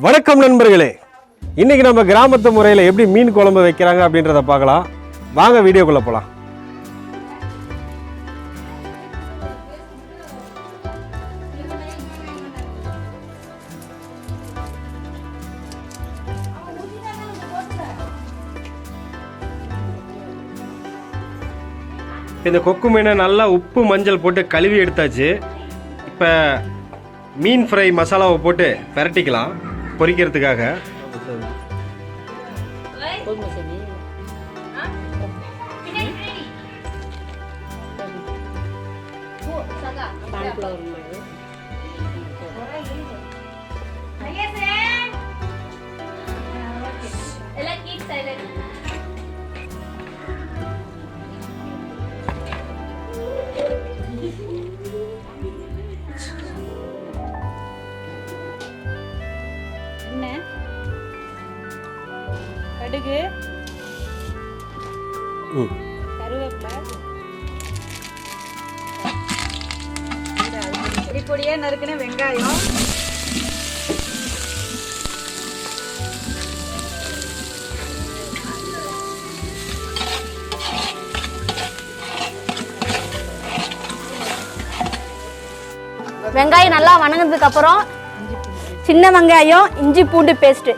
வணக்கம் நண்பர்களே, இன்னைக்கு நம்ம கிராமத்து முறையில் எப்படி மீன் குழம்பு வைக்கிறாங்க அப்படின்றத பார்க்கலாம். வாங்க வீடியோக்குள்ள போலாம். இந்த கொக்கு மீனை நல்லா உப்பு மஞ்சள் போட்டு கழுவி எடுத்தாச்சு. இப்போ மீன் ஃப்ரை மசாலாவை போட்டு பரட்டிக்கலாம் பொரிக்கிறதுக்காக. கடுகு, கருவேப்பிலை, பொடியா நறுக்குன வெங்காயம், வெங்காயம் நல்லா வணங்கினதுக்கு அப்புறம் சின்ன வெங்காயம், இஞ்சி பூண்டு பேஸ்ட்,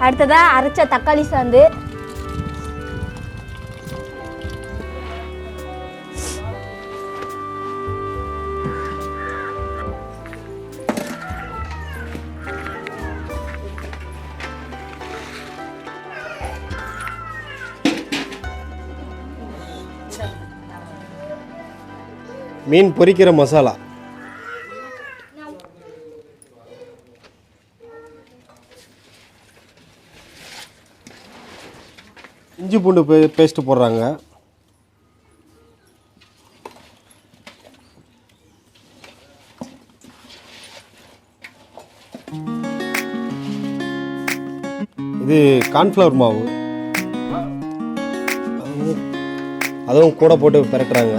அடுத்ததா அரைச்ச தக்காளி சாந்து, மீன் பொரிக்கிற மசாலா, இஞ்சி பூண்டு பேஸ்ட் போடுறாங்க. இது கார்ன்ஃப்ளவர் மாவு, அதுவும் கூட போட்டு பரட்டுறாங்க.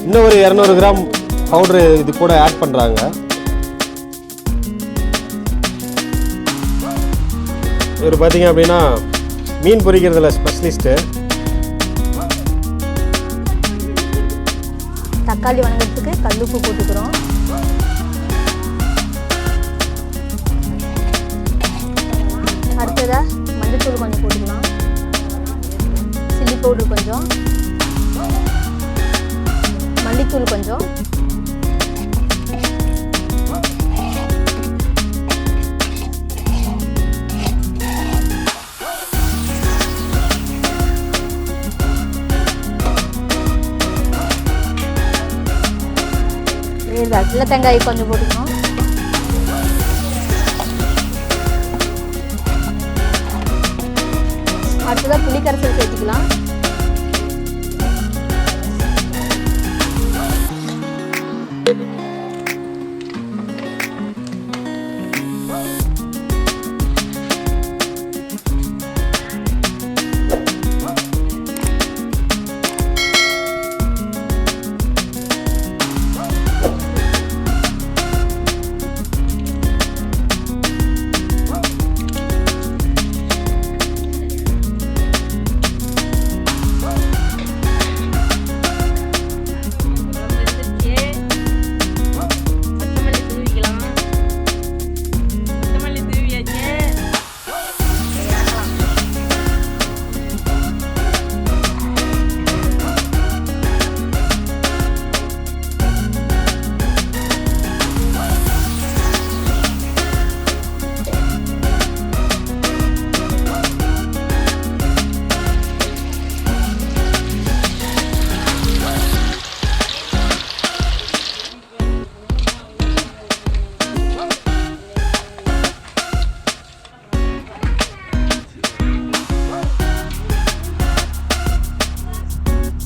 இன்னும் ஒரு 200 கிராம் பவுடரு இது கூட ஆட் பண்ணுறாங்க. இவர் பார்த்தீங்க அப்படின்னா மீன் பொரிக்கிறதுல ஸ்பெஷலிஸ்ட்டு. தக்காளி வணங்கிறதுக்கு கல்லுப்பு போட்டுக்கிறோம். அடுத்ததா மஞ்சள்தூள் கொஞ்சம் போட்டுக்கலாம், சில்லி பவுடர் கொஞ்சம், மல்லித்தூள் கொஞ்சம், வெள்ளை தேங்காய் கொஞ்சம் போட்டுக்கணும். அடுத்ததாக புளி கரைசல் சேர்த்துக்கலாம்.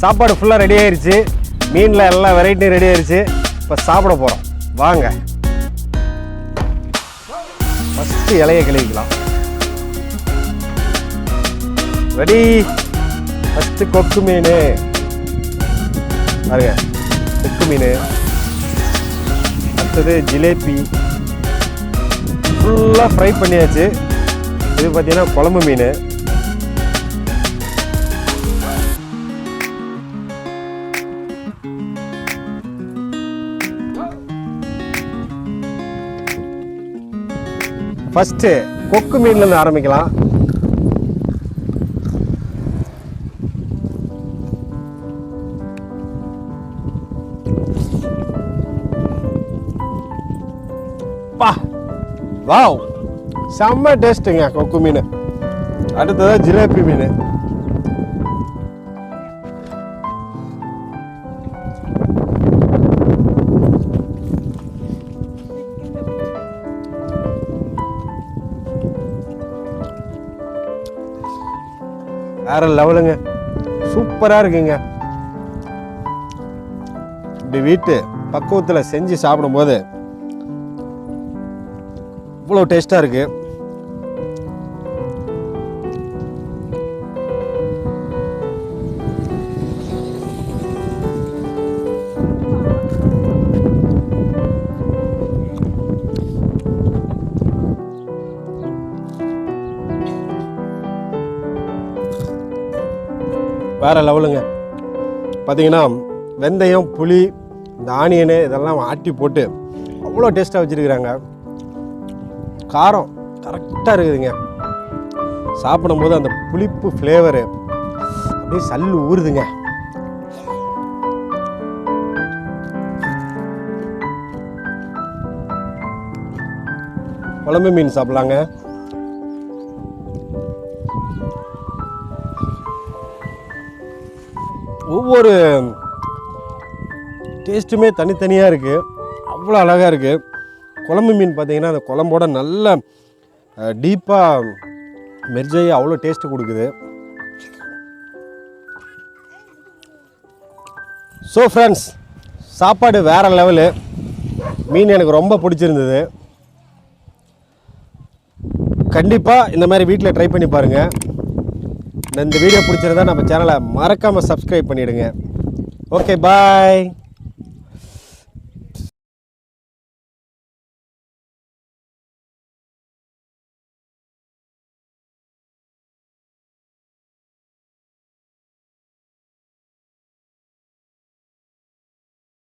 சாப்பாடு ஃபுல்லாக ரெடி ஆயிடுச்சு. மீனில் எல்லா வெரைட்டியும் ரெடி ஆயிடுச்சு. இப்போ சாப்பிட போகிறோம். வாங்க. ஃபஸ்ட்டு இலையை கழுவிக்கலாம். ரெடி. ஃபஸ்ட்டு கொக்கு மீன் பாருங்க, கொக்கு மீன். அடுத்தது ஜிலேபி, ஃபுல்லாக ஃப்ரை பண்ணியாச்சு. இது பார்த்தீங்கன்னா குழம்பு மீன். ஃபஸ்ட்டு கொக்கு மீன்லேருந்து ஆரம்பிக்கலாம். வாவ், செம்ம டேஸ்ட்டுங்க கொக்கு மீன். அடுத்தது ஜிலேபி மீன். வேற லெவலுங்க, சூப்பராக இருக்குங்க. இப்படி வீட்டு பக்குவத்தில் செஞ்சு சாப்பிடும்போது இவ்வளோ டேஸ்ட்டாக இருக்கு. வேற லெவலுங்க. பார்த்தீங்கன்னா வெந்தயம், புளி, இந்த ஆனியனு இதெல்லாம் ஆட்டி போட்டு அவ்வளோ டேஸ்ட்டாக வச்சுருக்குறாங்க. காரம் கரெக்டாக இருக்குதுங்க. சாப்பிடும்போது அந்த புளிப்பு ஃப்ளேவரு அப்படியே சல்லு ஊறுதுங்க. குழம்பு மீன் சாப்பிட்லாங்க. ஒவ்வொரு டேஸ்ட்டுமே தனித்தனியாக இருக்குது, அவ்வளோ அழகாக இருக்குது. குழம்பு மீன் பார்த்தீங்கன்னா அந்த குழம்போட நல்ல டீப்பாக மெர்ஜாயி அவ்வளோ டேஸ்ட்டு கொடுக்குது. ஸோ ஃப்ரெண்ட்ஸ், சாப்பாடு வேறு லெவலு. மீன் எனக்கு ரொம்ப பிடிச்சிருந்தது. கண்டிப்பாக இந்த மாதிரி வீட்டில் ட்ரை பண்ணி பாருங்கள். இந்த வீடியோ பிடிச்சிருந்தா நம்ம சேனலை மறக்காமல் சப்ஸ்கிரைப் பண்ணிவிடுங்க. ஓகே, பாய்.